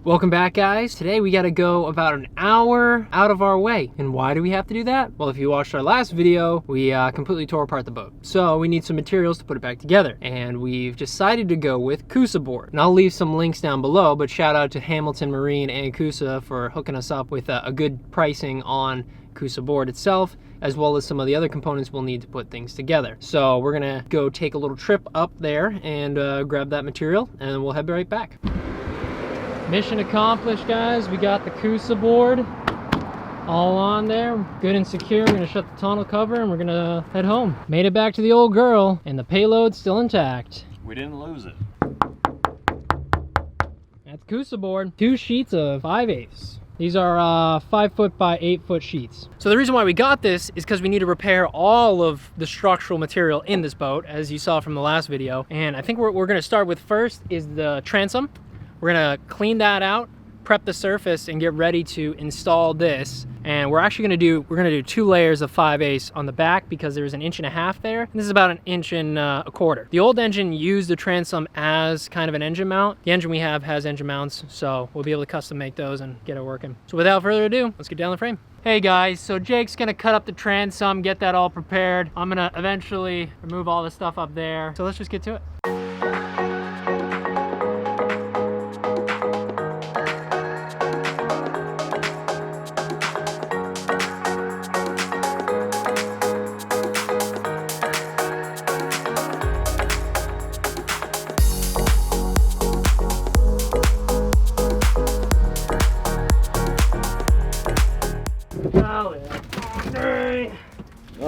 Welcome back, guys. Today we got to go about an hour out of our way. And why do we have to do that? Well, if you watched our last video, we completely tore apart the boat. So we need some materials to put it back together. And we've decided to go with Coosa board. And I'll leave some links down below, but shout out to Hamilton Marine and Coosa for hooking us up with a good pricing on Coosa board itself, as well as some of the other components we'll need to put things together. So we're gonna go take a little trip up there and grab that material, and we'll head right back. Mission accomplished, guys. We got the Coosa board all on there, good and secure. We're gonna shut the tonneau cover and we're gonna head home. Made it back to the old girl and the payload's still intact. We didn't lose it. That's Coosa board. 2 sheets of 5/8. These are 5 foot by 8 foot sheets. So the reason why we got this is because we need to repair all of the structural material in this boat, as you saw from the last video. And I think what we're gonna start with first is the transom. We're gonna clean that out, prep the surface, and get ready to install this. And we're actually gonna do 2 layers of 5/8 on the back because there's an 1.5 inch there. And this is about 1.25 inches. The old engine used the transom as kind of an engine mount. The engine we have has engine mounts, so we'll be able to custom make those and get it working. So without further ado, let's get down the frame. Hey guys, so Jake's gonna cut up the transom, get that all prepared. I'm gonna eventually remove all the stuff up there. So let's just get to it.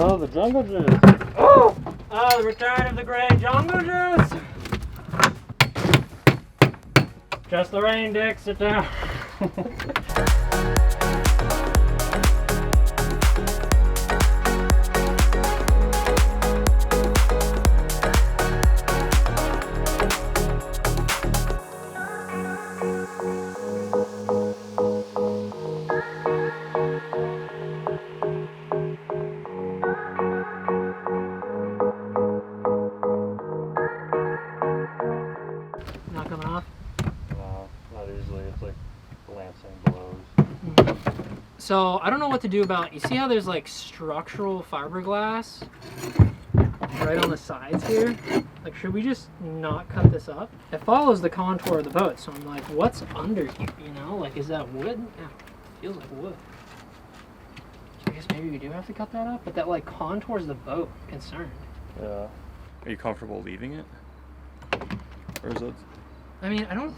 Oh, the jungle juice. Oh, the return of the great jungle juice. Just the rain, Dick. Sit down. So I don't know what to do about, you see how there's like structural fiberglass right on the sides here? Like, should we just not cut this up? It follows the contour of the boat, so I'm like, what's under here, you know? Like, is that wood? Yeah, it feels like wood. So I guess maybe we do have to cut that up, but that like contours the boat. I'm concerned. Yeah. Are you comfortable leaving it? Or is it? I mean, I don't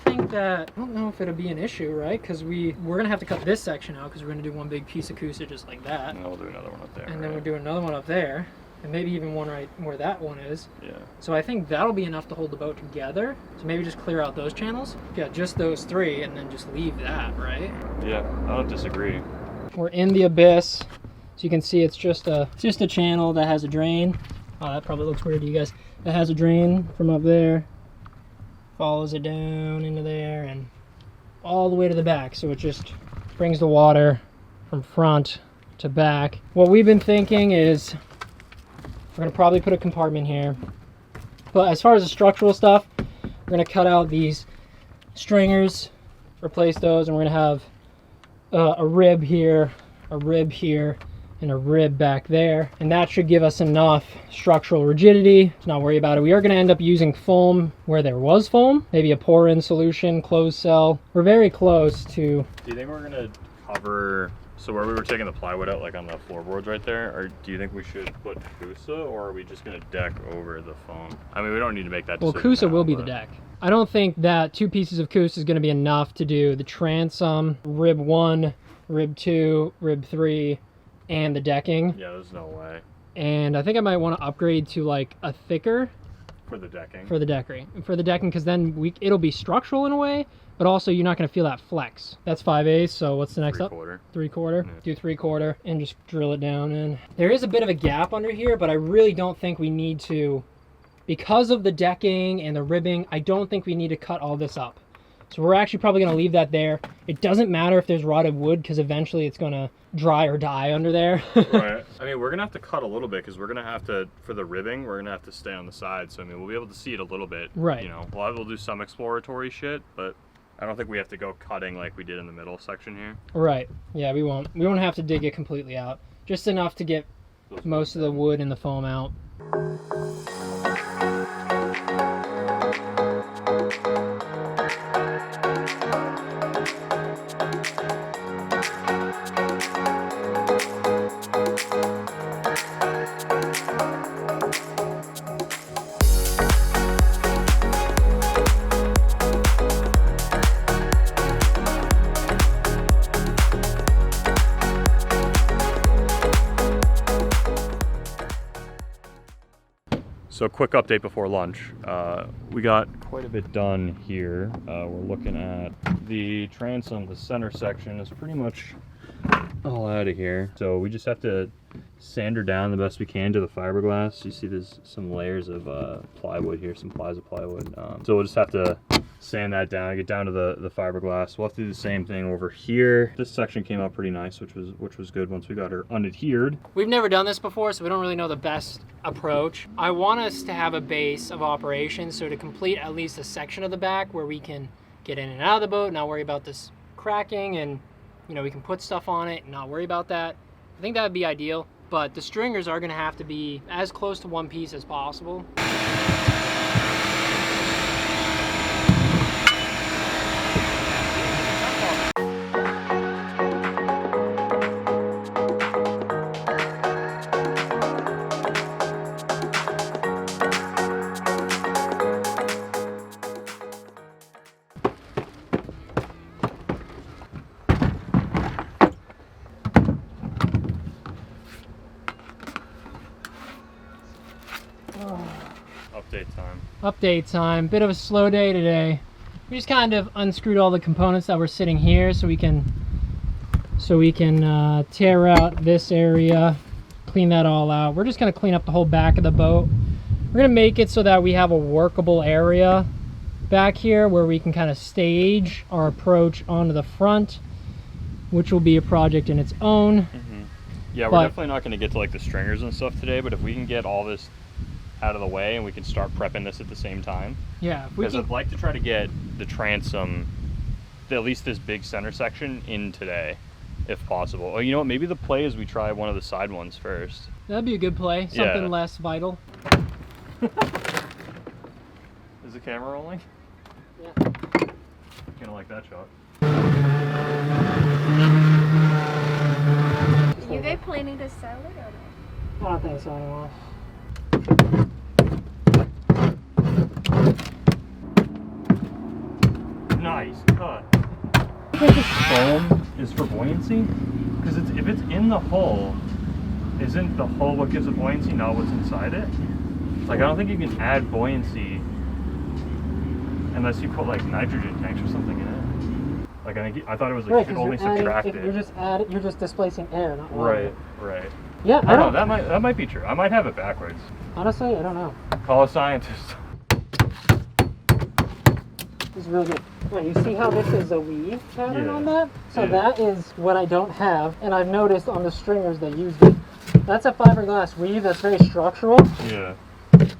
know if it'll be an issue, right? Because we're gonna have to cut this section out because we're gonna do one big piece of Coosa just like that. And then we'll do another one up there. And then we'll do another one up there, and maybe even one right where that one is. Yeah. So I think that'll be enough to hold the boat together. So maybe just clear out those channels. Yeah, just those 3, and then just leave that, right? Yeah, I don't disagree. We're in the abyss, so you can see it's just a channel that has a drain. Oh, that probably looks weird to you guys. That has a drain from up there. Follows it down into there and all the way to the back, so it just brings the water from front to back. What we've been thinking is we're gonna probably put a compartment here, but as far as the structural stuff, we're gonna cut out these stringers, replace those, and we're gonna have a rib here, and a rib back there, and that should give us enough structural rigidity to not worry about it. We are going to end up using foam where there was foam, maybe a pour-in solution, closed cell. We're very close to... Do you think we're going to cover, so where we were taking the plywood out, like on the floorboards right there, or do you think we should put Coosa, or are we just going to deck over the foam? I mean, we don't need to make that decision. Well, Coosa will be the deck. I don't think that 2 pieces of Coosa is going to be enough to do the transom, rib 1, rib 2, rib 3, and the decking. Yeah, there's no way. And I think I might want to upgrade to like a thicker for the decking. For the decking, because then it'll be structural in a way, but also you're not going to feel that flex. That's 5/8. So what's the next 3/4. up? 3/4. Yeah. Do 3/4 and just drill it down in. There is a bit of a gap under here, but I really don't think we need to, because of the decking and the ribbing. I don't think we need to cut all this up. So we're actually probably going to leave that there. It doesn't matter if there's rotted wood because eventually it's going to dry or die under there. Right. I mean, we're going to have to cut a little bit because we're going to have to, for the ribbing, we're going to have to stay on the side. So, I mean, we'll be able to see it a little bit. Right. You know, we'll do some exploratory shit, but I don't think we have to go cutting like we did in the middle section here. Right. Yeah, we won't have to dig it completely out. Just enough to get most of the wood and the foam out. So quick update before lunch. We got quite a bit done here. We're looking at the transom. The center section is pretty much all out of here. So we just have to sand her down the best we can to the fiberglass. You see there's some layers of plywood here, some plaza plywood. So we'll just have to sand that down, get down to the fiberglass. We'll have to do the same thing over here. This section came out pretty nice, which was good once we got her unadhered. We've never done this before, so we don't really know the best approach. I want us to have a base of operations, so to complete at least a section of the back where we can get in and out of the boat, not worry about this cracking, and you know, we can put stuff on it and not worry about that. I think that would be ideal, but the stringers are going to have to be as close to one piece as possible. Update time. Bit of a slow day today. We just kind of unscrewed all the components that were sitting here so we can tear out this area, clean that all out. We're just going to clean up the whole back of the boat. We're going to make it so that we have a workable area back here where we can kind of stage our approach onto the front, which will be a project in its own. Yeah, we're definitely not going to get to like the stringers and stuff today, but if we can get all this out of the way and we can start prepping this at the same time. Yeah, because I'd like to try to get the transom, at least this big center section, in today, if possible. Or you know what, maybe the play is we try one of the side ones first. That'd be a good play, something less vital. Is the camera rolling? Yeah. Kinda like that shot. You guys planning to sell it or no? I don't think so anymore. Nice cut. I think this foam is for buoyancy, because if it's in the hull, isn't the hull what gives it buoyancy, not what's inside it? Like, I don't think you can add buoyancy unless you put like nitrogen tanks or something in it. Like, I thought it was like, you could only subtract it. You're just displacing air, not water. Right. Yeah, I don't know. That might be true. I might have it backwards. Honestly, I don't know. Call a scientist. This is really good. Wait, you see how this is a weave pattern on that? So Yeah. that is what I don't have, and I've noticed on the stringers they used it. That's a fiberglass weave that's very structural. Yeah.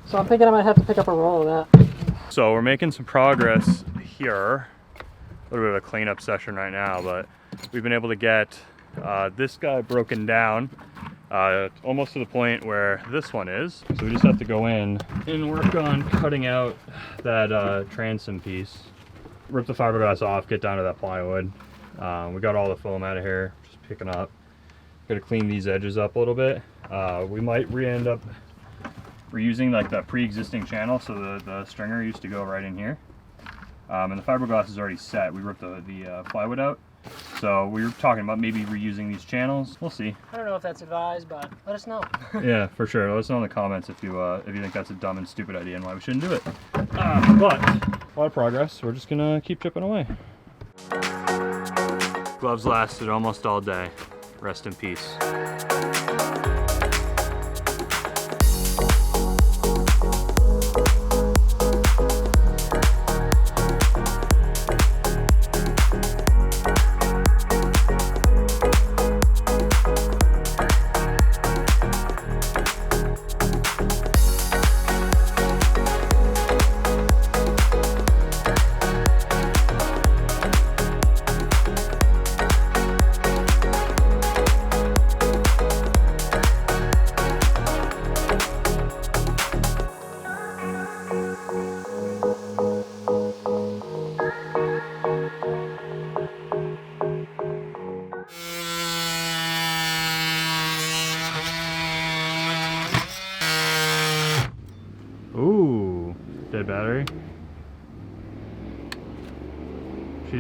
So I'm thinking I might have to pick up a roll of that. So we're making some progress here. A little bit of a cleanup session right now, but we've been able to get this guy broken down almost to the point where this one is. So we just have to go in and work on cutting out that transom piece. Rip the fiberglass off, get down to that plywood. We got all the foam out of here, just picking up. Gotta clean these edges up a little bit. We might end up reusing like that pre-existing channel, so the stringer used to go right in here. And the fiberglass is already set. We ripped the plywood out. So we were talking about maybe reusing these channels. We'll see. I don't know if that's advised, but let us know. Yeah, for sure. Let us know in the comments if you think that's a dumb and stupid idea and why we shouldn't do it. But a lot of progress. We're just gonna keep chipping away. Gloves lasted almost all day. Rest in peace.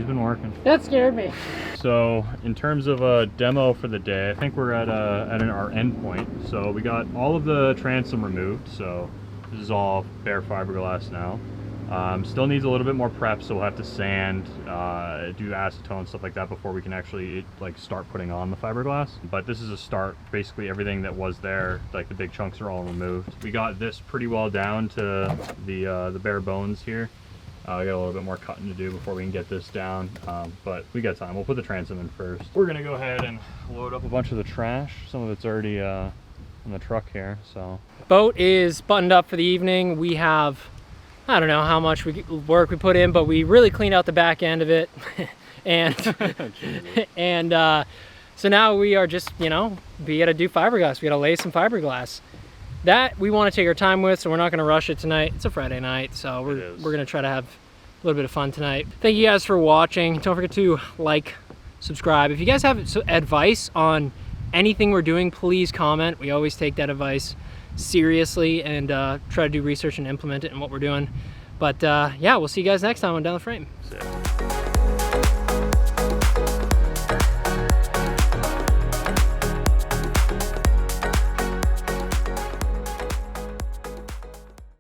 She's been working. That scared me. So in terms of a demo for the our end point. So we got all of the transom removed. So this is all bare fiberglass now. Still needs a little bit more prep, so we'll have to sand, do acetone, stuff like that before we can actually like start putting on the fiberglass. But this is a start. Basically everything that was there, like the big chunks, are all removed. We got this pretty well down to the bare bones here. We got a little bit more cutting to do before we can get this down, but we got time. We'll put the transom in first. We're gonna go ahead and load up a bunch of the trash. Some of it's already in the truck here. So boat is buttoned up for the evening. We have, I don't know how much work we put in, but we really cleaned out the back end of it. And so now we are just, we gotta do fiberglass. We gotta lay some fiberglass. That we want to take our time with, so we're not gonna rush it tonight. It's a Friday night, so we're gonna try to have a little bit of fun tonight. Thank you guys for watching. Don't forget to like, subscribe. If you guys have advice on anything we're doing, please comment. We always take that advice seriously and try to do research and implement it in what we're doing. But yeah, we'll see you guys next time on Down the Frame.